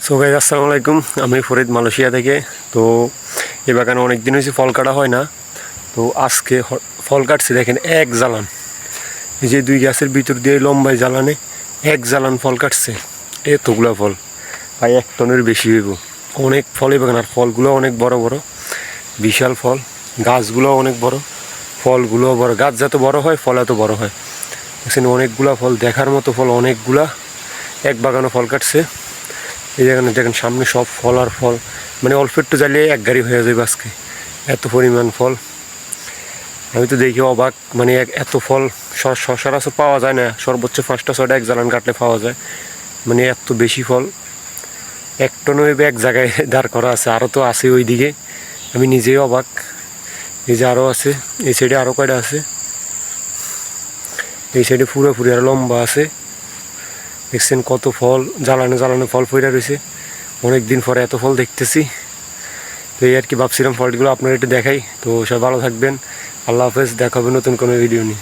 So guys আসসালামু আলাইকুম। আমি ফরিদ মালয়েশিয়া থেকে। তো এই বাগানে অনেক দিন হয়েছে ফল কাটা হয় না। তো আজকে ফল কাটছি, দেখেন এক জ্বালান। এই যে দুই গাছের ভিতর দিয়ে লম্বায় জ্বালানে এক জ্বালান ফল কাটছে। এতগুলা ফল প্রায় 1 টনের বেশি হইব। অনেক ফল এই বাগান, আর ফলগুলো অনেক বড় বড়, বিশাল ফল। গাছগুলো অনেক বড়, ফলগুলো বড়। গাছ যত বড় হয় ফল এত বড় হয়। দেখছেন অনেকগুলা ফল, দেখার মতো ফল অনেকগুলা। এক বাগানও ফল কাটছে। এই জায়গায় দেখেন সামনে সব ফল আর ফল, মানে অল্প একটু জ্বালিয়ে এক গাড়ি হয়ে যাবে আজকে, এত পরিমাণ ফল। আমি তো দেখি অবাক, মানে এত ফল সচরাচর পাওয়া যায় না। সর্বোচ্চ 5টা 6টা এক জ্বালান কাটলে পাওয়া যায়, মানে এত বেশি ফল। 1 টন হইবে এক জায়গায় দাঁড় করা আছে, আরও তো আছে ওই দিকে। আমি নিজেই অবাক। এই যে আরও আছে, এই সাইডে আরও কয়টা আছে, এই সাইডে পুরোপুরি আরও লম্বা আছে। দেখছেন কত ফল, জ্বালানো জ্বালানো ফল পড়ে রয়েছে। অনেক দিন পরে এত ফল দেখতেছি। তো এই আর কি ভাবছিলাম ফলগুলো আপনারা একটু দেখাই। তো সবাই ভালো থাকবেন, আল্লাহ হাফেজ, দেখা হবে নতুন কোনো ভিডিও নিয়ে।